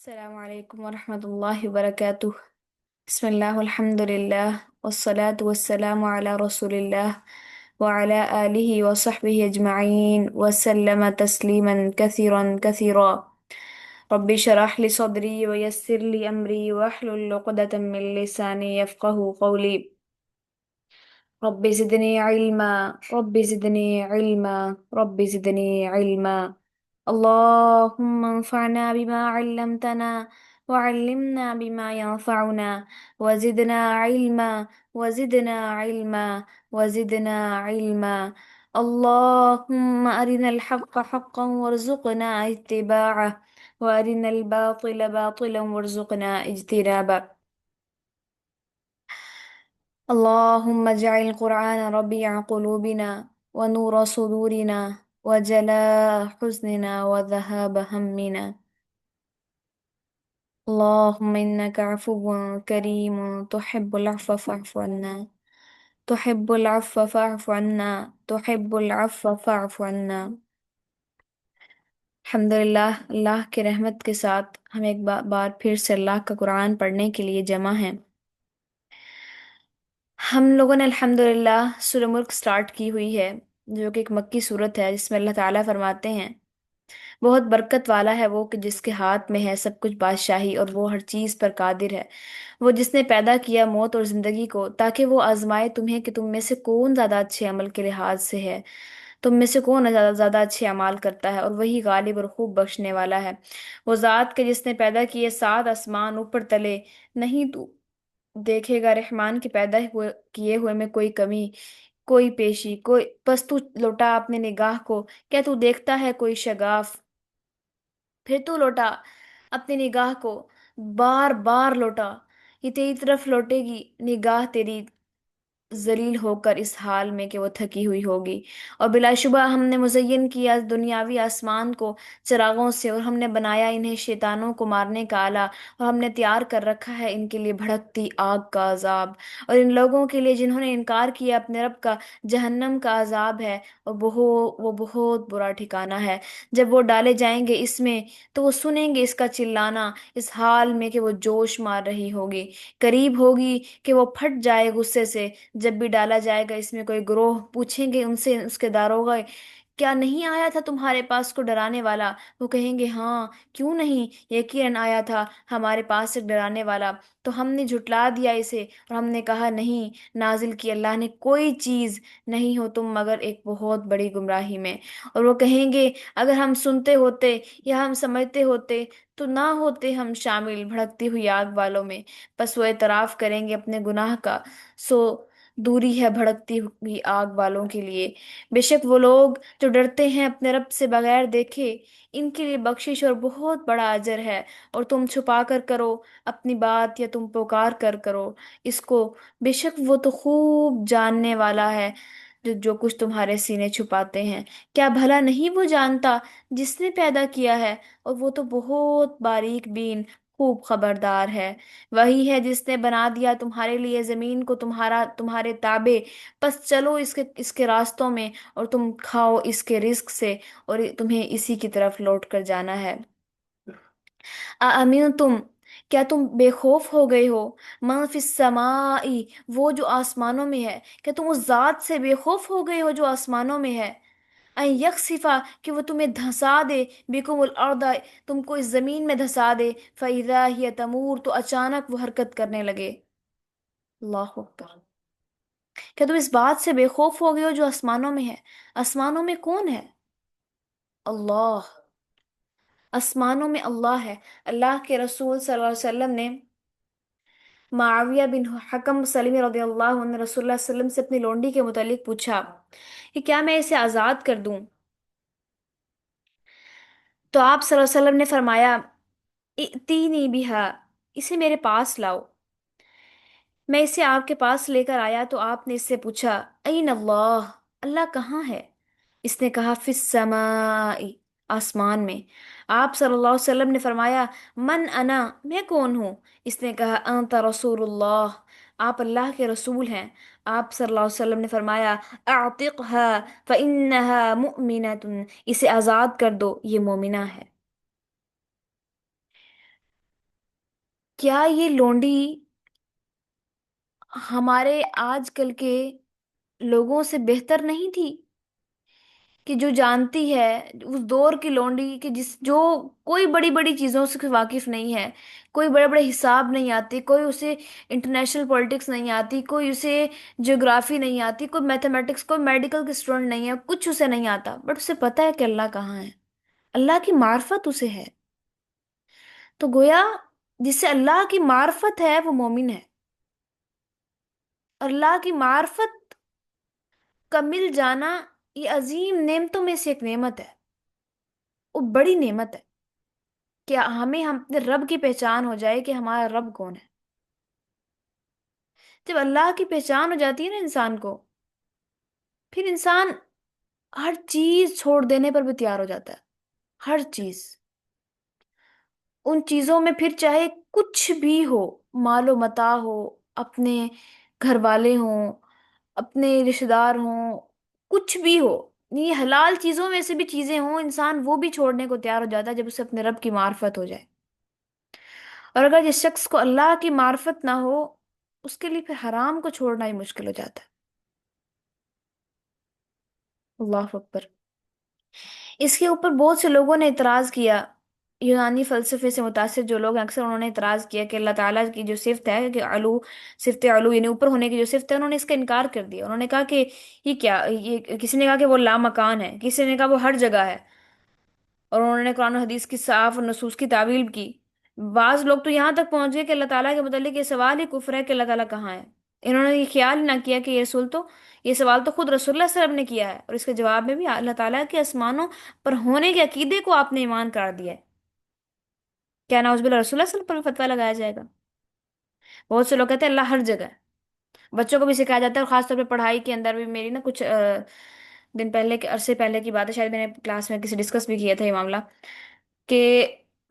السلام عليكم ورحمة الله وبركاته. بسم الله والحمد لله والصلاة والسلام على رسول الله وعلى آله وصحبه أجمعين وسلم تسليما كثيرا كثيرا. ربي شرح لي صدري ويسر لي أمري واحلل عقدة من لساني يفقه قولي. ربي زدني علما ربي زدني علما ربي زدني علما. اللهم انفعنا بما علمتنا وعلمنا بما ينفعنا وزدنا علما وزدنا علما وزدنا علما. اللهم أرنا الحق حقا وارزقنا اتباعه وأرنا الباطل باطلا وارزقنا اجتنابه. اللهم اجعل القرآن ربيع قلوبنا ونور صدورنا وجلاء حزننا وذهاب همنا. اللهم إنك عفو كريم تحب العفو فاعف عنا تحب العفو فاعف عنا تحب العفو فاعف عنا. الحمدللہ اللہ کے رحمت کے ساتھ ہم ایک بار پھر سے اللہ کا قرآن پڑھنے کے لیے جمع ہیں۔ ہم لوگوں نے الحمدللہ سورہ ملک سٹارٹ کی ہوئی ہے، جو کہ ایک مکی صورت ہے، جس میں اللہ تعالیٰ فرماتے ہیں بہت برکت والا ہے وہ کہ جس کے ہاتھ میں ہے سب کچھ بادشاہی، اور وہ ہر چیز پر قادر ہے۔ وہ جس نے پیدا کیا موت اور زندگی کو تاکہ وہ آزمائے تمہیں کہ تم میں سے کون زیادہ اچھے عمل کے لحاظ سے ہے، تم میں سے کون زیادہ زیادہ اچھے اعمال کرتا ہے، اور وہی غالب اور خوب بخشنے والا ہے۔ وہ ذات کے جس نے پیدا کیے 7 آسمان اوپر تلے، نہیں تو دیکھے گا رحمان کے پیدا کیے ہوئے میں کوئی کمی، کوئی پیشی، کوئی پس تو لوٹا اپنے نگاہ کو، کیا تو دیکھتا ہے کوئی شگاف؟ پھر تو لوٹا اپنی نگاہ کو، بار بار لوٹا، یہ تیری طرف لوٹے گی نگاہ تیری، ذلیل ہو کر اس حال میں کہ وہ تھکی ہوئی ہوگی۔ اور بلا شبہ ہم نے مزین کیا دنیاوی آسمان کو چراغوں سے، اور ہم نے بنایا انہیں شیطانوں کو مارنے کا آلہ، اور ہم نے تیار کر رکھا ہے ان کے لیے بھڑکتی آگ کا عذاب، اور ان لوگوں کے لیے جنہوں نے انکار کیا اپنے رب کا جہنم کا عذاب ہے، اور وہ بہت برا ٹھکانہ ہے۔ جب وہ ڈالے جائیں گے اس میں تو وہ سنیں گے اس کا چلانا، اس حال میں کہ وہ جوش مار رہی ہوگی، قریب ہوگی کہ وہ پھٹ جائے غصے سے۔ جب بھی ڈالا جائے گا اس میں کوئی گروہ، پوچھیں گے ان سے اس کے داروغہ، کیا نہیں آیا تھا تمہارے پاس کو ڈرانے والا؟ وہ کہیں گے ہاں، کیوں نہیں، یقیناً آیا تھا ہمارے پاس ایک ڈرانے والا، تو ہم نے جھٹلا دیا اسے، اور ہم نے کہا نہیں نازل کی اللہ نے کوئی چیز، نہیں ہو تم مگر ایک بہت بڑی گمراہی میں۔ اور وہ کہیں گے اگر ہم سنتے ہوتے یا ہم سمجھتے ہوتے تو نہ ہوتے ہم شامل بھڑکتی ہوئی آگ والوں میں۔ پس وہ اعتراف کریں گے اپنے گناہ کا، سو دوری ہے بھڑکتی ہوئی آگ والوں کے لیے۔ بے شک وہ لوگ جو ڈرتے ہیں اپنے رب سے بغیر دیکھے، ان کے لیے بخشش اور بہت بڑا اجر ہے۔ اور تم چھپا کر کرو اپنی بات یا تم پکار کر کرو اس کو، بے شک وہ تو خوب جاننے والا ہے جو کچھ تمہارے سینے چھپاتے ہیں۔ کیا بھلا نہیں وہ جانتا جس نے پیدا کیا ہے، اور وہ تو بہت باریک بین خوب خبردار ہے۔ وہی ہے جس نے بنا دیا تمہارے لیے زمین کو تمہارے تابع، پس چلو اس کے راستوں میں، اور تم کھاؤ اس کے رزق سے، اور تمہیں اسی کی طرف لوٹ کر جانا ہے۔ امین تم، کیا تم بے خوف ہو گئے ہو؟ من فی السماء، وہ جو آسمانوں میں ہے، کیا تم اس ذات سے بے خوف ہو گئے ہو جو آسمانوں میں ہے؟ این یکسفا، کہ وہ تمہیں دھسا دے، بکم الارض، تم کو اس زمین میں دھسا دے، فاذا ہی تمور، تو اچانک وہ حرکت کرنے لگے۔ اللہ اکبر! کیا تم اس بات سے بے خوف ہو گئے ہو جو آسمانوں میں ہے؟ آسمانوں میں کون ہے؟ اللہ! آسمانوں میں اللہ ہے۔ اللہ کے رسول صلی اللہ علیہ وسلم نے معاویہ بن حکم سلمی رضی اللہ عنہ نے رسول اللہ صلی اللہ علیہ وسلم سے اپنی لونڈی کے متعلق پوچھا کہ کیا میں اسے آزاد کر دوں؟ تو آپ صلی اللہ علیہ وسلم نے فرمایا ائتینی بہا، اسے میرے پاس لاؤ۔ میں اسے آپ کے پاس لے کر آیا تو آپ نے اس سے پوچھا این اللہ، اللہ کہاں ہے؟ اس نے کہا فی السماء، آسمان میں۔ آپ صلی اللہ علیہ وسلم نے فرمایا من انا، میں کون ہوں؟ اس نے کہا انت رسول اللہ، آپ اللہ کے رسول ہیں۔ آپ صلی اللہ علیہ وسلم نے فرمایا اعتقها فانها مؤمنۃ، اسے آزاد کر دو، یہ مومنہ ہے۔ کیا یہ لونڈی ہمارے آج کل کے لوگوں سے بہتر نہیں تھی؟ کہ جو جانتی ہے اس دور کی لونڈی، کہ جو کوئی بڑی بڑی چیزوں سے واقف نہیں ہے، کوئی بڑے بڑے حساب نہیں آتے، کوئی اسے انٹرنیشنل پالیٹکس نہیں آتی، کوئی اسے جیوگرافی نہیں آتی، کوئی میتھمیٹکس، کوئی میڈیکل کی اسٹوڈنٹ نہیں ہے، کچھ اسے نہیں آتا، بٹ اسے پتا ہے کہ اللہ کہاں ہے، اللہ کی معرفت اسے ہے. تو گویا جس سے اللہ کی معرفت ہے وہ مومن ہے. اور اللہ کی معرفت کا مل جانا یہ عظیم نعمتوں میں سے ایک نعمت ہے، وہ بڑی نعمت ہے کہ ہم اپنے رب کی پہچان ہو جائے کہ ہمارا رب کون ہے. جب اللہ کی پہچان ہو جاتی ہے نا انسان کو، پھر انسان ہر چیز چھوڑ دینے پر بھی تیار ہو جاتا ہے. ہر چیز، ان چیزوں میں پھر چاہے کچھ بھی ہو، مال و متاع ہو، اپنے گھر والے ہوں، اپنے رشتے دار ہوں، کچھ بھی ہو، یہ حلال چیزوں میں سے بھی چیزیں ہوں، انسان وہ بھی چھوڑنے کو تیار ہو جاتا ہے جب اسے اپنے رب کی معرفت ہو جائے. اور اگر جس شخص کو اللہ کی معرفت نہ ہو، اس کے لیے پھر حرام کو چھوڑنا ہی مشکل ہو جاتا ہے. اللہ اکبر. اس کے اوپر بہت سے لوگوں نے اعتراض کیا. یونانی فلسفے سے متاثر جو لوگ ہیں، اکثر انہوں نے اعتراض کیا کہ اللہ تعالیٰ کی جو صفت ہے کہ علو، صفت علو یعنی اوپر ہونے کی جو صفت ہے، انہوں نے اس کا انکار کر دیا. انہوں نے کہا کہ یہ کیا، یہ کسی نے کہا کہ وہ لامکان ہے، کسی نے کہا وہ ہر جگہ ہے، اور انہوں نے قرآن و حدیث کی صاف اور نصوص کی تعویل کی. بعض لوگ تو یہاں تک پہنچ گئے کہ اللہ تعالیٰ کے متعلق یہ سوال ہی کفر ہے کہ اللہ تعالیٰ کہاں ہے. انہوں نے یہ خیال ہی نہ کیا کہ یہ سوال تو خود رسول اللہ صلی اللہ علیہ وسلم نے کیا ہے، اور اس کے جواب میں بھی اللہ تعالیٰ کے آسمانوں پر ہونے کے عقیدے کو آپ نے ایمان قرار دیا ہے. کیا نعوذ باللہ رسول اللہ صلی اللہ علیہ وسلم پر فتویٰ لگایا جائے گا؟ بہت سے لوگ کہتے ہیں اللہ ہر جگہ ہے. بچوں کو بھی سکھایا جاتا ہے، اور خاص طور پہ پڑھائی کے اندر بھی. میری نا کچھ دن پہلے کے عرصے پہلے کی بات ہے، شاید میں نے کلاس میں کسی ڈسکس بھی کیا تھا یہ معاملہ، کہ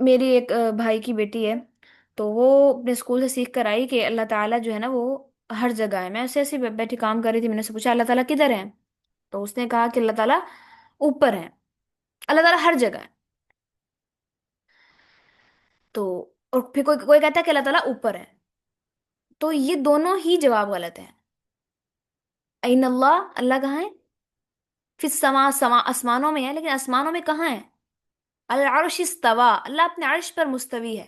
میری ایک بھائی کی بیٹی ہے، تو وہ اپنے اسکول سے سیکھ کر آئی کہ اللہ تعالیٰ جو ہے نا وہ ہر جگہ ہے. میں اسے ایسے ہی بیٹھی کام کر رہی تھی، میں نے اسے پوچھا اللہ تعالیٰ کدھر ہے؟ تو اس نے کہا کہ اللہ تعالیٰ اوپر ہے. اللہ تعالیٰ ہر جگہ ہے. تو اور پھر کوئی کوئی کہتا ہے کہ اللہ تعالیٰ اوپر ہے. تو یہ دونوں ہی جواب غلط ہیں. این اللہ، اللہ کہاں ہے؟ پھر سما آسمانوں میں ہے، لیکن آسمانوں میں کہاں ہے؟ العرش استوا، اللہ اپنے عرش پر مستوی ہے.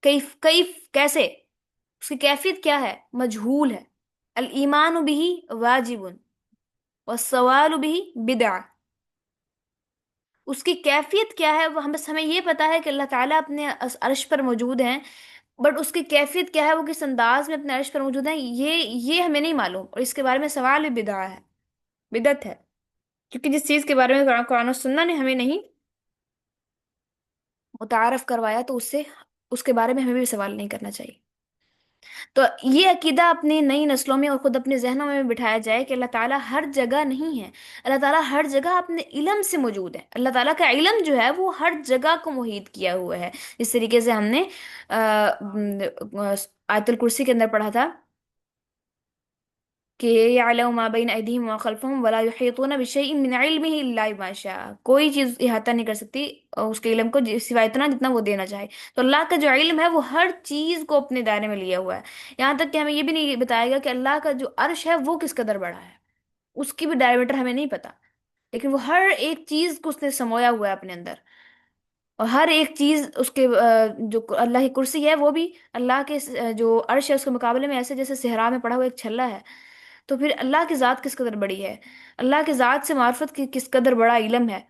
کیف کیف کیسے؟ اس کی کیفیت کیا ہے؟ مجہول ہے. الایمان به واجب والسوال به بدع. اس کی کیفیت کیا ہے وہ ہمیں یہ پتا ہے کہ اللہ تعالیٰ اپنے عرش پر موجود ہیں، بٹ اس کی کیفیت کیا ہے، وہ کس انداز میں اپنے عرش پر موجود ہیں، یہ ہمیں نہیں معلوم. اور اس کے بارے میں سوال بھی بدعہ ہے، بدعت ہے. کیونکہ جس چیز کے بارے میں قرآن و سنہ نے ہمیں نہیں متعارف کروایا، تو اس کے بارے میں ہمیں بھی سوال نہیں کرنا چاہیے. تو یہ عقیدہ اپنی نئی نسلوں میں اور خود اپنے ذہنوں میں بٹھایا جائے کہ اللہ تعالیٰ ہر جگہ نہیں ہے. اللہ تعالیٰ ہر جگہ اپنے علم سے موجود ہے. اللہ تعالیٰ کا علم جو ہے وہ ہر جگہ کو محیط کیا ہوا ہے. اس طریقے سے ہم نے آیت الکرسی کے اندر پڑھا تھا کہ یعلم ما بین ایدیہم وما خلفہم ولا یحیطون بشیء من علمہ الا بما شاء. کوئی چیز احاطہ نہیں کر سکتی اس کے علم کو سوائے اتنا جتنا وہ دینا چاہے. تو اللہ کا جو علم ہے وہ ہر چیز کو اپنے دائرے میں لیا ہوا ہے. یہاں تک کہ ہمیں یہ بھی نہیں بتایا گیا کہ اللہ کا جو عرش ہے وہ کس قدر بڑا ہے، اس کی بھی ڈائمیٹر ہمیں نہیں پتا، لیکن وہ ہر ایک چیز کو اس نے سمویا ہوا ہے اپنے اندر. اور ہر ایک چیز اس کے جو اللہ کی کرسی ہے وہ بھی اللہ کے جو عرش ہے اس کے مقابلے میں ایسے جیسے صحرا میں پڑا ہوا ایک چھلا ہے. تو پھر اللہ کی ذات کس قدر بڑی ہے، اللہ کی ذات سے معرفت کی کس قدر بڑا علم ہے.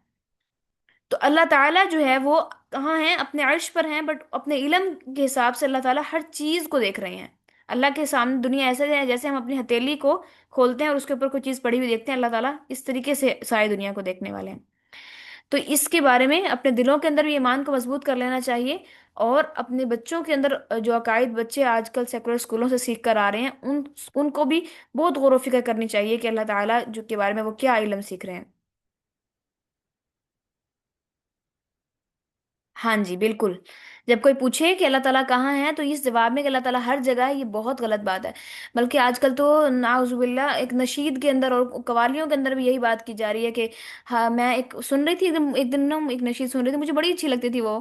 تو اللہ تعالیٰ جو ہے وہ کہاں ہیں؟ اپنے عرش پر ہیں، بٹ اپنے علم کے حساب سے اللہ تعالیٰ ہر چیز کو دیکھ رہے ہیں. اللہ کے سامنے دنیا ایسے ہے جیسے ہم اپنی ہتھیلی کو کھولتے ہیں اور اس کے اوپر کوئی چیز پڑی ہوئی دیکھتے ہیں، اللہ تعالیٰ اس طریقے سے ساری دنیا کو دیکھنے والے ہیں. تو اس کے بارے میں اپنے دلوں کے اندر بھی ایمان کو مضبوط کر لینا چاہیے، اور اپنے بچوں کے اندر جو عقائد بچے آج کل سیکولر اسکولوں سے سیکھ کر آ رہے ہیں ان کو بھی بہت غور و فکر کرنی چاہیے کہ اللہ تعالیٰ جو کے بارے میں وہ کیا علم سیکھ رہے ہیں. ہاں جی بالکل. جب کوئی پوچھے کہ اللہ تعالیٰ کہاں ہے، تو اس جواب میں کہ اللہ تعالیٰ ہر جگہ ہے، یہ بہت غلط بات ہے. بلکہ آج کل تو نعوذ باللہ ایک نشید کے اندر اور قوالیوں کے اندر بھی یہی بات کی جا رہی ہے کہ ہاں، میں ایک سن رہی تھی ایک دن نا ایک نشید سن رہی تھی، مجھے بڑی اچھی لگتی تھی وہ.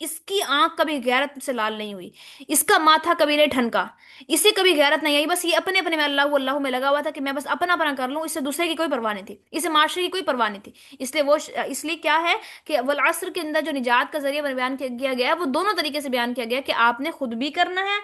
اس کی آنکھ کبھی غیرت سے لال نہیں ہوئی، اس کا ماتھا کبھی نہیں ٹھنکا، اسے کبھی غیرت نہیں آئی، بس یہ اپنے اپنے میں اللہ اللہ میں لگا ہوا تھا کہ میں بس اپنا اپنا کر لوں، اسے دوسرے کی کوئی پرواہ نہیں تھی، اسے معاشرے کی کوئی پرواہ نہیں تھی۔ اس لیے اس لیے کیا ہے کہ والعصر کے اندر جو نجات کا ذریعہ بیان کیا گیا ہے وہ دونوں طریقے سے بیان کیا گیا ہے کہ آپ نے خود بھی کرنا ہے،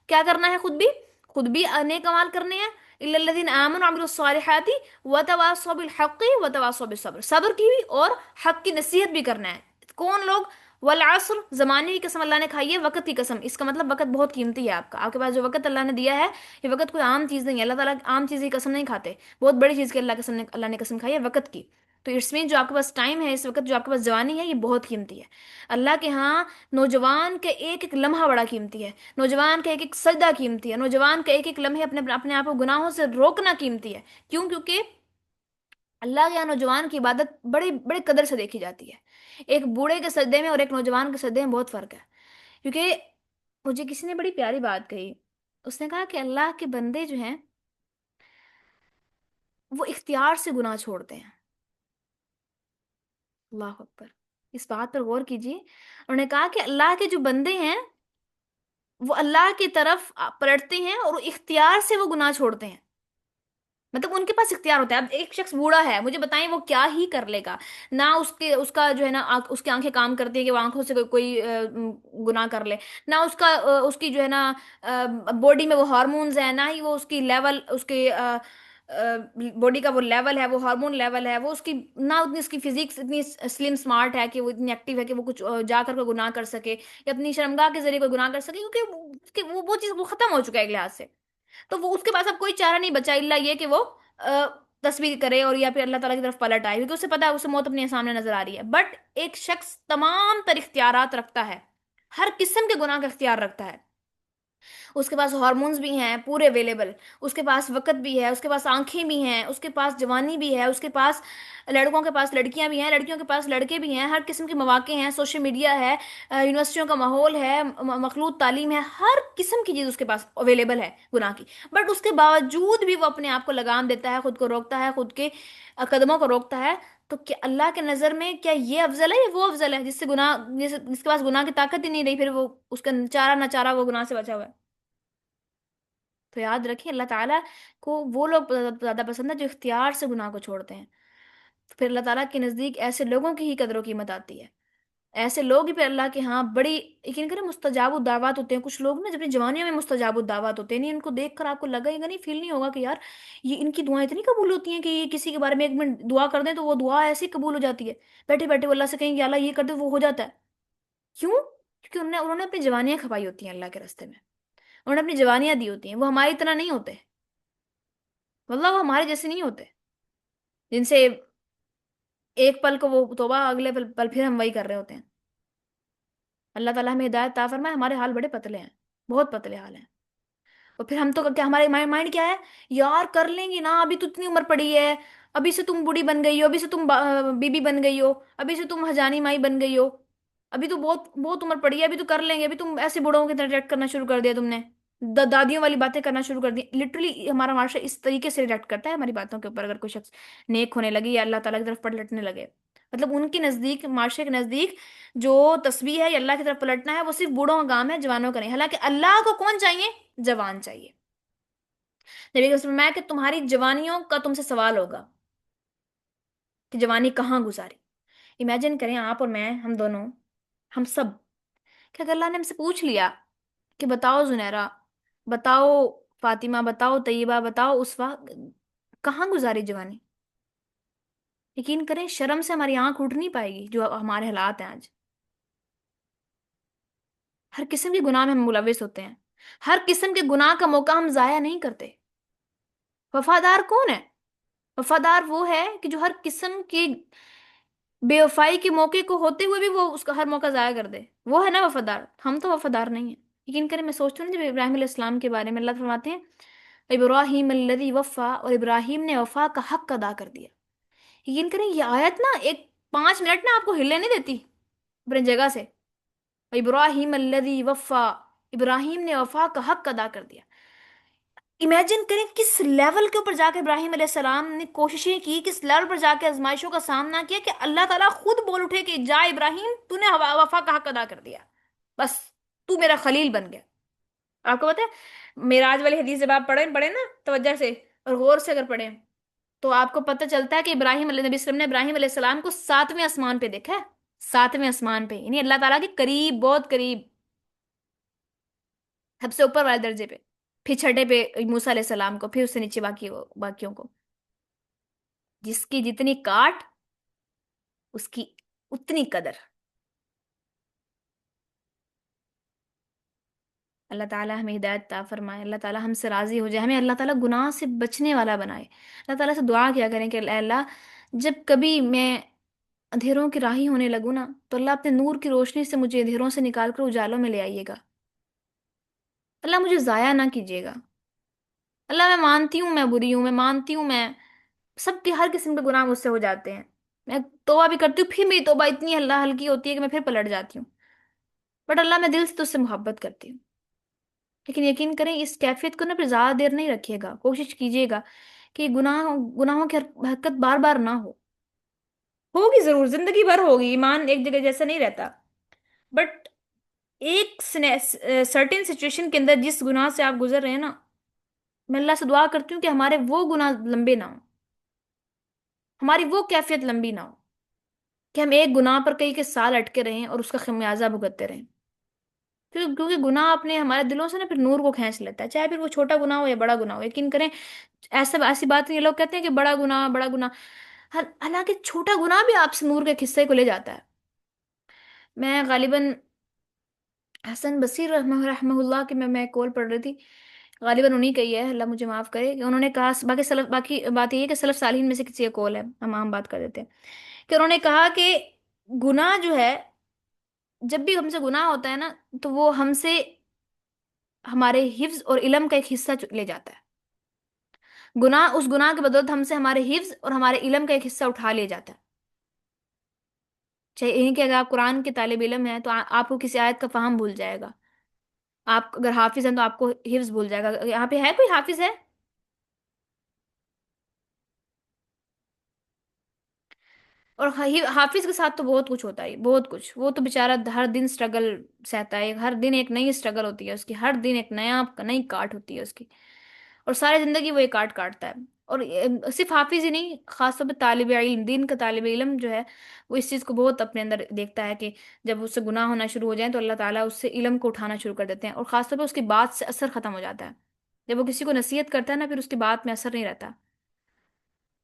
کیا کرنا ہے، خود بھی نیک اعمال کرنے ہیں، الا الذين امنوا وعملوا الصالحات وتواصوا بالحق وتواصوا بالصبر، صبر کی بھی اور حق کی نصیحت بھی کرنا ہے۔ کون لوگ؟ والعصر، زمانے کی قسم اللہ نے کھائی ہے، وقت کی قسم، اس کا مطلب وقت بہت قیمتی ہے آپ کے پاس جو وقت اللہ نے دیا ہے، یہ وقت کوئی عام چیز نہیں ہے، اللہ تعالیٰ عام چیز کی قسم نہیں کھاتے، بہت بڑی چیز کی اللہ نے قسم کھائی ہے وقت کی۔ تو اس میں جو آپ کے پاس ٹائم ہے، اس وقت جو آپ کے پاس جوانی ہے، یہ بہت قیمتی ہے اللہ کے ہاں۔ نوجوان کے ایک ایک لمحہ بڑا قیمتی ہے، نوجوان کا ایک ایک سجدہ قیمتی ہے، نوجوان کا ایک ایک لمحے اپنے اپنے آپ کو گناہوں سے روکنا قیمتی ہے۔ کیوں؟ کیونکہ اللہ کے یہاں نوجوان کی عبادت بڑے بڑے قدر سے دیکھی جاتی ہے۔ ایک بوڑھے کے سجدے میں اور ایک نوجوان کے سجدے میں بہت فرق ہے۔ کیونکہ مجھے کسی نے بڑی پیاری بات کہی، اس نے کہا کہ اللہ کے بندے جو ہیں وہ اختیار سے گناہ چھوڑتے ہیں۔ اللہ اکبر، اس بات پر غور کیجیے، انہوں نے کہا کہ اللہ کے جو بندے ہیں وہ اللہ کی طرف پلٹتے ہیں اور اختیار سے وہ گناہ چھوڑتے ہیں، مطلب ان کے پاس اختیار ہوتا ہے۔ اب ایک شخص بوڑھا ہے، مجھے بتائیں وہ کیا ہی کر لے گا؟ نہ اس کا جو ہے نا اس کی آنکھیں کام کرتی ہیں کہ وہ آنکھوں سے کوئی گناہ کر لے، نہ اس کی جو ہے نا باڈی میں وہ ہارمونز ہیں، نہ ہی وہ اس کی لیول، اس کی باڈی کا وہ لیول ہے، وہ ہارمون لیول ہے، وہ اس کی نہ اتنی، اس کی فزکس اتنی سلیم سمارٹ ہے کہ وہ اتنی ایکٹیو ہے کہ وہ کچھ جا کر کوئی گناہ کر سکے یا اپنی شرمگاہ کے ذریعے کوئی گناہ کر سکے، کیونکہ وہ چیز وہ ختم ہو چکا ہے ایک لحاظ سے۔ تو وہ اس کے پاس اب کوئی چارہ نہیں بچا الا یہ کہ وہ تصویر کرے اور یا پھر اللہ تعالیٰ کی طرف پلٹ آئے، کیونکہ اسے پتا ہے اسے موت اپنے سامنے نظر آ رہی ہے۔ بٹ ایک شخص تمام تر اختیارات رکھتا ہے، ہر قسم کے گناہ کا اختیار رکھتا ہے، اس کے پاس ہارمونز بھی ہیں پورے اویلیبل، اس کے پاس وقت بھی ہے، اس کے پاس آنکھیں بھی ہیں، اس کے پاس جوانی بھی ہے، اس کے پاس لڑکوں کے پاس لڑکیاں بھی ہیں، لڑکیوں کے پاس لڑکے بھی ہیں، ہر قسم کے مواقع ہیں، سوشل میڈیا ہے، یونیورسٹیوں کا ماحول ہے، مخلوط تعلیم ہے، ہر قسم کی چیز اس کے پاس اویلیبل ہے گناہ کی۔ بٹ اس کے باوجود بھی وہ اپنے آپ کو لگام دیتا ہے، خود کو روکتا ہے، خود کے قدموں کو روکتا ہے۔ تو کیا اللہ کے نظر میں کیا یہ افضل ہے یا وہ افضل ہے جس کے پاس گناہ کی طاقت ہی نہیں رہی، پھر وہ اس کا چارہ نہ چارہ وہ گناہ سے بچا ہوا ہے؟ تو یاد رکھیں اللہ تعالیٰ کو وہ لوگ زیادہ پسند ہے جو اختیار سے گناہ کو چھوڑتے ہیں، تو پھر اللہ تعالیٰ کے نزدیک ایسے لوگوں کی ہی قدر و قیمت آتی ہے، ایسے لوگ ہی پھر اللہ کے ہاں بڑی یقین کریں مستجاب الدعوات ہوتے ہیں۔ کچھ لوگ نا جب اپنی جوانیوں میں مستجاب الدعوات ہوتے ہیں، نہیں ان کو دیکھ کر آپ کو لگے گا نہیں، فیل نہیں ہوگا کہ یار یہ ان کی دعائیں اتنی قبول ہوتی ہیں کہ یہ کسی کے بارے میں ایک منٹ دعا کر دیں تو وہ دعا ایسی قبول ہو جاتی ہے، بیٹھے بیٹھے وہ اللہ سے کہیں کہ اللہ یہ کر دے وہ ہو جاتا ہے۔ کیوں؟ کیونکہ انہوں نے اپنی جوانیاں کھپائی ہوتی ہیں اللہ کے راستے میں، انہوں نے اپنی جوانیاں دی ہوتی ہیں، وہ ہماری طرح نہیں ہوتے، واللہ وہ ہمارے جیسے نہیں ہوتے جن سے ایک پل کو وہ توبہ، اگلے پل پھر ہم وہی کر رہے ہوتے ہیں۔ اللہ تعالیٰ ہمیں ہدایت عطا فرمائے، ہمارے حال بڑے پتلے ہیں، بہت پتلے حال ہیں، اور پھر ہم تو کیا ہمارے مائنڈ کیا ہے، یار کر لیں گے نا، ابھی تو اتنی عمر پڑی ہے، ابھی سے تم بوڑھی بن گئی ہو، ابھی سے تم بیوی بن گئی ہو، ابھی سے تم ہجانی مائی بن گئی ہو، ابھی تو بہت بہت عمر پڑی ہے، ابھی تو کر لیں گے، ابھی تم ایسے بوڑھوں کی طرح ریئیکٹ کرنا شروع کر دیا تم نے، دادیوں والی باتیں کرنا شروع کر دی۔ لٹرلی ہمارا معاشرہ اس طریقے سے ریئیکٹ کرتا ہے ہماری باتوں کے اوپر، اگر کوئی شخص نیک ہونے لگے یا اللہ تعالیٰ کی طرف پلٹنے لگے، مطلب ان کے نزدیک، معاشرے کے نزدیک جو تسبیح ہے یا اللہ کی طرف پلٹنا ہے وہ صرف بوڑھوں کا کام ہے، جوانوں کا نہیں، حالانکہ اللہ کو کون چاہیے؟ جوان چاہیے۔ نبی کے فرمایا کہ تمہاری جوانیوں کا تم سے سوال ہوگا کہ جوانی کہاں گزاری۔ امیجن کریں آپ اور میں، ہم دونوں، ہم سب، کہ اگر اللہ نے ہم سے پوچھ لیا کہ بتاؤ زنیرہ، بتاؤ فاطمہ، بتاؤ طیبہ، بتاؤ اسوا، کہاں گزاری جوانی؟ یقین کریں شرم سے ہماری آنکھ اٹھ نہیں پائے گی جو ہمارے حالات ہیں آج۔ ہر قسم کے گناہ میں ہم ملوث ہوتے ہیں، ہر قسم کے گناہ کا موقع ہم ضائع نہیں کرتے۔ وفادار کون ہے؟ وفادار وہ ہے کہ جو ہر قسم کی بے وفائی کے موقع کو ہوتے ہوئے بھی وہ اس کا ہر موقع ضائع کر دے، وہ ہے نا وفادار۔ ہم تو وفادار نہیں ہیں۔ یقین کریں میں سوچتی ہوں نا، جب ابراہیم علیہ السلام کے بارے میں اللہ فرماتے ہیں ابراہیم الذی وفا، اور ابراہیم نے وفا کا حق ادا کر دیا۔ یقین کریں یہ آیت نا ایک 5 منٹ نا آپ کو ہلنے نہیں دیتی اپنی جگہ سے۔ ابراہیم الذی وفا، ابراہیم نے وفا کا حق ادا کر دیا۔ امیجن کریں کس لیول کے اوپر جا کے ابراہیم علیہ السلام نے کوششیں کی، کس لیول پر جا کے آزمائشوں کا سامنا کیا، کہ اللہ تعالیٰ خود بول اٹھے کہ جا ابراہیم، تو نے وفا کا حق ادا کر دیا، بس تو میرا خلیل بن گیا۔ آپ کو پتا ہے معراج والی حدیث جب آپ پڑھیں نا توجہ سے اور غور سے اگر پڑھیں، تو آپ کو پتہ چلتا ہے کہ ابراہیم علیہ نبی وسلم نے ابراہیم علیہ السلام کو ساتویں آسمان پہ دیکھا ہے، ساتویں آسمان پہ، یعنی اللہ تعالیٰ کے قریب، بہت قریب، سب سے اوپر والے درجے پہ، پھر چھٹے پہ موسیٰ علیہ السلام کو، پھر اس سے نیچے باقیوں کو، جس کی جتنی کاٹ اس کی اتنی قدر۔ اللہ تعالیٰ ہمیں ہدایت عطا فرمائے، اللہ تعالیٰ ہم سے راضی ہو جائے، ہمیں اللہ تعالیٰ گناہ سے بچنے والا بنائے۔ اللہ تعالیٰ سے دعا کیا کریں کہ اے اللہ، جب کبھی میں اندھیروں کی راہی ہونے لگوں نا، تو اللہ اپنے نور کی روشنی سے مجھے اندھیروں سے نکال کر اجالوں میں لے آئیے گا۔ اللہ مجھے ضائع نہ کیجیے گا۔ اللہ میں مانتی ہوں میں بری ہوں، میں مانتی ہوں میں سب کے ہر قسم کے گناہ مجھ سے ہو جاتے ہیں، میں توبہ بھی کرتی ہوں، پھر میری توبہ اتنی اللہ ہلکی ہوتی ہے کہ میں پھر پلٹ جاتی ہوں، بٹ اللہ میں دل سے تجھ سے محبت کرتی ہوں۔ لیکن یقین کریں اس کیفیت کو نا پھر زیادہ دیر نہیں رکھیے گا، کوشش کیجیے گا کہ گناہوں کی حرکت بار بار نہ ہو، ہوگی ضرور زندگی بھر ہوگی، ایمان ایک جگہ جیسا نہیں رہتا، بٹ ایک سرٹن سچویشن کے اندر جس گناہ سے آپ گزر رہے ہیں نا، میں اللہ سے دعا کرتی ہوں کہ ہمارے وہ گناہ لمبے نہ ہوں، ہماری وہ کیفیت لمبی نہ ہو کہ ہم ایک گناہ پر کئی کے سال اٹکے رہیں اور اس کا خمیازہ بھگتتے رہیں، کیونکہ گناہ اپنے ہمارے دلوں سے نا پھر نور کو کھینچ لیتا ہے، چاہے پھر وہ چھوٹا گناہ ہو یا بڑا گناہ ہو، یقین کریں ایسی بات نہیں ہے، لوگ کہتے ہیں کہ بڑا گناہ بڑا گناہ، حالانکہ چھوٹا گناہ بھی آپ سے نور کے قصے کو لے جاتا ہے۔ میں غالباً حسن بصیر رحمہ اللہ کی میں کول پڑھ رہی تھی، غالباً انہی کا ہی ہے، اللہ مجھے معاف کرے، کہ انہوں نے کہا، باقی بات یہ ہے کہ سلف صالحین میں سے کسی کا کول ہے، ہم عام بات کر دیتے ہیں، کہ انہوں نے کہا کہ گناہ جو ہے، جب بھی ہم سے گناہ ہوتا ہے نا، تو وہ ہم سے ہمارے حفظ اور علم کا ایک حصہ لے جاتا ہے، گناہ اس گناہ کے بدولت ہم سے ہمارے حفظ اور ہمارے علم کا ایک حصہ اٹھا لیا جاتا ہے، چاہے یہیں کہ اگر آپ قرآن کے طالب علم ہیں تو آپ کو کسی آیت کا فہم بھول جائے گا، آپ اگر حافظ ہیں تو آپ کو حفظ بھول جائے گا، یہاں پہ ہے کوئی حافظ ہے؟ اور حافظ کے ساتھ تو بہت کچھ ہوتا ہے، بہت کچھ، وہ تو بیچارہ ہر دن سٹرگل سہتا ہے، ہر دن ایک نئی سٹرگل ہوتی ہے اس کی، ہر دن ایک نئی کاٹ ہوتی ہے اس کی، اور ساری زندگی وہ ایک کاٹ کاٹتا ہے، اور صرف حافظ ہی نہیں، خاص طور پہ طالب علم، دین کا طالب علم جو ہے، وہ اس چیز کو بہت اپنے اندر دیکھتا ہے کہ جب اس سے گناہ ہونا شروع ہو جائیں تو اللہ تعالیٰ اس سے علم کو اٹھانا شروع کر دیتے ہیں، اور خاص طور پہ اس کی بات سے اثر ختم ہو جاتا ہے، جب وہ کسی کو نصیحت کرتا ہے نا، پھر اس کی بات میں اثر نہیں رہتا،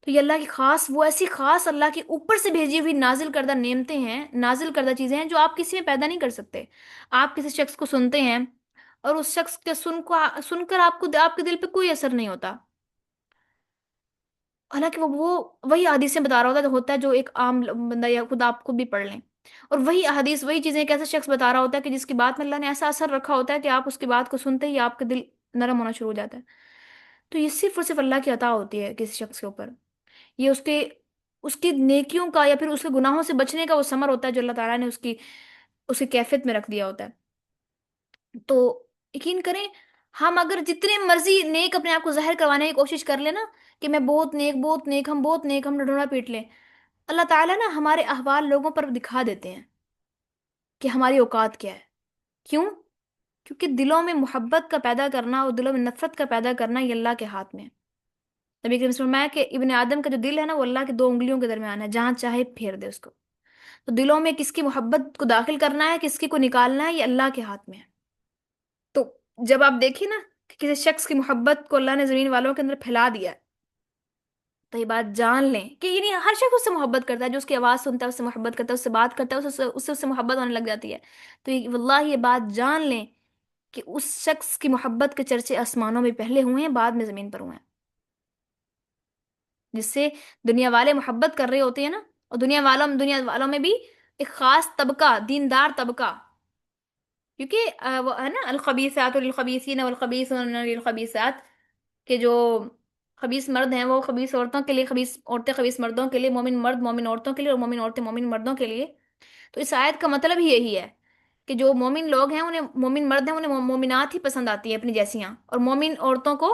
تو یہ اللہ کی خاص، وہ ایسی خاص اللہ کی اوپر سے بھیجی ہوئی نازل کردہ نعمتیں ہیں، نازل کردہ چیزیں ہیں جو آپ کسی میں پیدا نہیں کر سکتے۔ آپ کسی شخص کو سنتے ہیں اور اس شخص کے سن کر آپ کے دل پہ کوئی اثر نہیں ہوتا، حالانکہ وہ وہی حدیثیں بتا رہا ہوتا ہے جو ایک عام بندہ یا خود آپ خود بھی پڑھ لیں، اور وہی حدیث وہی چیزیں ایک ایسا شخص بتا رہا ہوتا ہے کہ جس کی بات میں اللہ نے ایسا اثر رکھا ہوتا ہے کہ آپ اس کی بات کو سنتے ہی آپ کا دل نرم ہونا شروع ہو جاتا ہے۔ تو یہ صرف اور صرف اللہ کی عطا ہوتی ہے کسی شخص کے اوپر، یہ اس کی نیکیوں کا یا پھر اس کے گناہوں سے بچنے کا وہ ثمر ہوتا ہے جو اللہ تعالیٰ نے اس کی کیفیت میں رکھ دیا ہوتا ہے۔ تو یقین کریں، ہم اگر جتنے مرضی نیک اپنے آپ کو ظاہر کروانے کی کوشش کر لیں نا، کہ میں بہت نیک بہت نیک، ہم بہت نیک، ہم ڈھونڈا پیٹ لیں، اللہ تعالیٰ نا ہمارے احوال لوگوں پر دکھا دیتے ہیں کہ ہماری اوقات کیا ہے۔ کیوں؟ کیونکہ دلوں میں محبت کا پیدا کرنا اور دلوں میں نفرت کا پیدا کرنا یہ اللہ کے ہاتھ میں ہے۔ نبی کریم صلی اللہ علیہ وسلم کہ ابن آدم کا جو دل ہے نا، وہ اللہ کے دو انگلیوں کے درمیان ہے، جہاں چاہے پھیر دے اس کو، تو دلوں میں کس کی محبت کو داخل کرنا ہے، کس کی کو نکالنا ہے، یہ اللہ کے ہاتھ میں ہے۔ تو جب آپ دیکھیں نا کہ کسی شخص کی محبت کو اللہ نے زمین والوں کے اندر پھیلا دیا ہے، تو یہ بات جان لیں کہ یعنی ہر شخص اس سے محبت کرتا ہے، جو اس کی آواز سنتا ہے اس سے محبت کرتا ہے، اس سے بات کرتا ہے اس سے محبت ہونے لگ جاتی ہے، تو واللہ یہ بات جان لیں کہ اس شخص کی محبت کے چرچے آسمانوں میں پہلے ہوئے ہیں، بعد میں زمین پر ہوئے ہیں، جس سے دنیا والے محبت کر رہے ہوتے ہیں نا، اور دنیا والوں میں بھی ایک خاص طبقہ، دیندار طبقہ، کیونکہ وہ ہے نا الخبیثات للخبیثین والخبیثون للخبیثات، کہ جو خبیث مرد ہیں وہ خبیث عورتوں کے لیے، خبیث عورتیں خبیث مردوں کے لیے، مومن مرد مومن عورتوں کے لیے، اور مومن عورتیں مومن مردوں کے لیے۔ تو اس آیت کا مطلب ہی یہی ہے کہ جو مومن لوگ ہیں انہیں، مومن مرد ہیں انہیں مومنات ہی پسند آتی ہیں اپنی جیسیاں، اور مومن عورتوں کو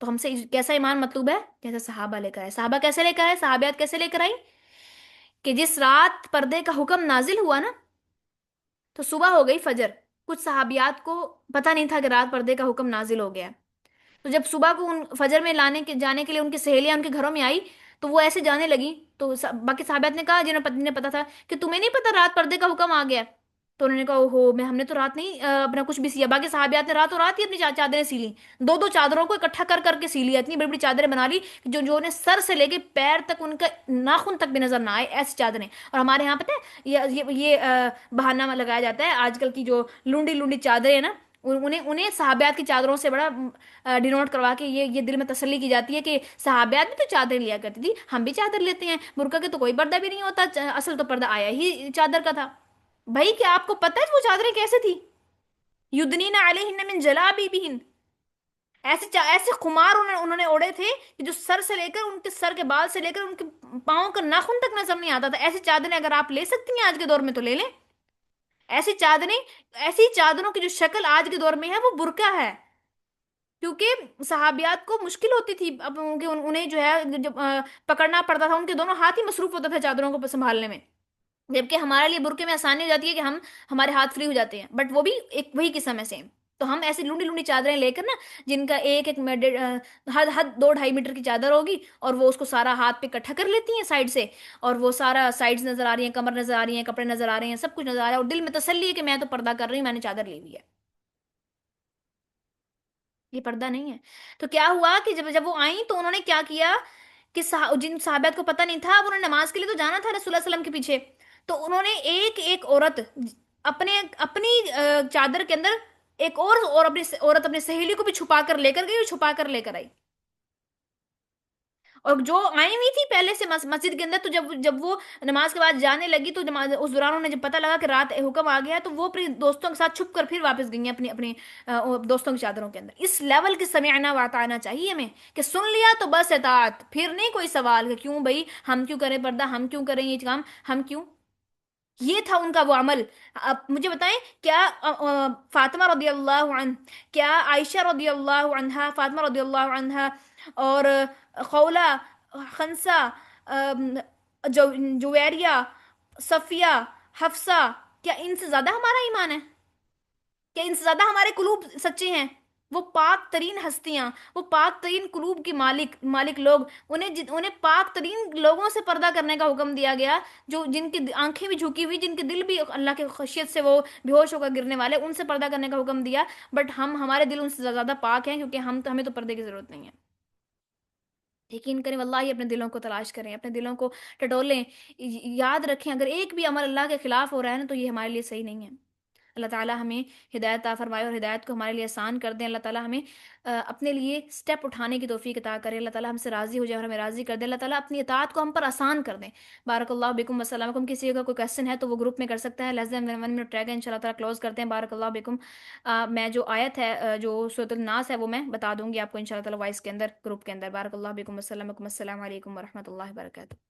تو ہم سے کیسا ایمان مطلوب ہے؟ جیسے صحابہ لے کر آئے. صحابہ کیسے لے کر آئے؟ صحابیات کیسے لے کر آئی؟ کہ جس رات پردے کا حکم نازل ہوا نا، تو صبح ہو گئی فجر. کچھ صحابیات کو پتہ نہیں تھا کہ رات پردے کا حکم نازل ہو گیا ہے. تو جب صبح کو ان فجر میں جانے کے لیے ان کی سہیلیاں ان کے گھروں میں آئی، تو وہ ایسے جانے لگی. تو باقی صحابیات نے کہا، جنہیں پتنی نے پتا تھا، کہ تمہیں نہیں پتا رات پردے کا حکم آ گیا ہے؟ تو انہوں نے کہا اوہو، ہم نے تو رات نہیں اپنا کچھ بھی سیا. باقی صحابیات نے راتوں رات ہی اپنی چادریں سی لی. دو دو چادروں کو اکٹھا کر کر کے سی لیا. اتنی بڑی بڑی چادریں بنا لی کہ جو جو انہیں سر سے لے کے پیر تک ان کا ناخن تک بھی نظر نہ آئے، ایسی چادریں. اور ہمارے یہاں پتہ ہے بہانہ لگایا جاتا ہے، آج کل کی جو لونڈی لونڈی چادریں ہیں نا، انہیں صحابیات کی چادروں سے بڑا ڈینوٹ کروا کے یہ دل میں تسلی کی جاتی ہے کہ صحابیات بھی تو چادر لیا کرتی تھی، ہم بھی چادر لیتے ہیں. برقع کے تو کوئی پردہ بھی نہیں ہوتا، اصل تو پردہ آیا ہی چادر کا تھا. بھائی کیا آپ کو پتہ ہے وہ چادریں کیسے تھی؟ یدنین علیہن من جلابیبہن. ایسے خمار انہوں نے اوڑے تھے کہ جو سر سے لے کر ان کے سر کے بال سے لے کر ان کے پاؤں کا ناخن تک نظر نہیں آتا تھا. ایسی چادریں اگر آپ لے سکتی ہیں آج کے دور میں تو لے لیں. ایسی چادریں، ایسی چادروں کی جو شکل آج کے دور میں ہے وہ برقع ہے. کیونکہ صحابیات کو مشکل ہوتی تھی، اب انہیں جو ہے جب پکڑنا پڑتا تھا، ان کے دونوں ہاتھ ہی مصروف ہوتا تھا چادروں کو سنبھالنے میں. جبکہ ہمارے لیے برقعے میں آسانی ہو جاتی ہے کہ ہمارے ہاتھ فری ہو جاتے ہیں، بٹ وہ بھی ایک وہی قسم ہے سیم. تو ہم ایسی لونڈی لونڈی چادریں لے کر نا، جن کا ایک ایک حد حد 2-2.5 میٹر کی چادر ہوگی، اور وہ اس کو سارا ہاتھ پہ اکٹھا کر لیتی ہیں سائڈ سے. اور وہ سارا سائڈز نظر آ رہی ہیں، کمر نظر آ رہی ہیں، کپڑے نظر آ رہے ہیں، سب کچھ نظر آ رہا ہے، اور دل میں تسلی ہے کہ میں تو پردہ کر رہی ہوں، میں نے چادر لی ہوئی ہے. یہ پردہ نہیں ہے. تو کیا ہوا کہ جب جب وہ آئیں تو انہوں نے کیا کیا کہ جن صحابیات کو پتہ نہیں تھا، اب انہوں نے نماز کے لیے تو جانا تھا رسول اللہ صلی اللہ علیہ وسلم کے پیچھے. تو انہوں نے ایک ایک عورت اپنے اپنی چادر کے اندر ایک اور اپنی عورت اپنی سہیلی کو بھی چھپا کر لے کر گئی، اور چھپا کر لے کر آئی. اور جو آئی ہوئی تھی پہلے سے مسجد کے اندر، تو جب وہ نماز کے بعد جانے لگی، تو اس دوران انہیں جب پتہ لگا کہ رات حکم آ گیا ہے، تو وہ اپنی دوستوں کے ساتھ چھپ کر پھر واپس گئی ہیں اپنی اپنی دوستوں کی چادروں کے اندر. اس لیول کے سمعنا واطعنا چاہیے ہمیں، کہ سن لیا تو بس اطاعت، پھر نہیں کوئی سوال کہ کیوں بھائی ہم کیوں کریں پردہ، ہم کیوں کریں یہ کام، ہم کیوں. یہ تھا ان کا وہ عمل. اب مجھے بتائیں، کیا فاطمہ رضی اللہ عنہ، کیا عائشہ رضی اللہ عنہا، فاطمہ رضی اللہ عنہا، اور خولہ، خنسہ، ام، جویریہ، صفیہ، حفصہ، کیا ان سے زیادہ ہمارا ایمان ہے؟ کیا ان سے زیادہ ہمارے قلوب سچے ہیں؟ وہ پاک ترین ہستیاں، وہ پاک ترین قلوب کی مالک لوگ، انہیں پاک ترین لوگوں سے پردہ کرنے کا حکم دیا گیا، جو جن کی آنکھیں بھی جھکی ہوئی، جن کے دل بھی اللہ کی خشیت سے وہ بے ہوش ہو کر گرنے والے، ان سے پردہ کرنے کا حکم دیا. بٹ ہمارے دل ان سے زیادہ پاک ہیں، کیونکہ ہمیں تو پردے کی ضرورت نہیں ہے. یقین کریں واللہ، اپنے دلوں کو تلاش کریں، اپنے دلوں کو ٹٹولیں. یاد رکھیں اگر ایک بھی عمل اللہ کے خلاف ہو رہا ہے نا، تو یہ ہمارے لیے صحیح نہیں ہے. اللہ تعالیٰ ہمیں ہدایت عطا فرمائے، اور ہدایت کو ہمارے لیے آسان کر دیں. اللہ تعالیٰ ہمیں اپنے لیے سٹیپ اٹھانے کی توفیق عطا کرے. اللہ تعالیٰ ہم سے راضی ہو جائے اور ہمیں راضی کر دے. اللہ تعالیٰ اپنی اطاعت کو ہم پر آسان کر دیں. بارک اللہ بکم، السلام علیکم. کسی کا کوئی کویشچن ہے تو وہ گروپ میں کر سکتا ہے. لیس دین 1 منٹ رہ گئے، ان شاء اللہ تعالیٰ کلوز کرتے ہیں. بارک اللہ بکم. میں جو آیت ہے جو سورۃ الناس ہے وہ میں بتا دوں گی آپ کو ان شاء اللہ تعالیٰ وائس کے اندر، گروپ کے اندر. بارک اللہ بکم، السلام علیکم، السلام علیکم ورحمۃ اللہ وبرکاتہ.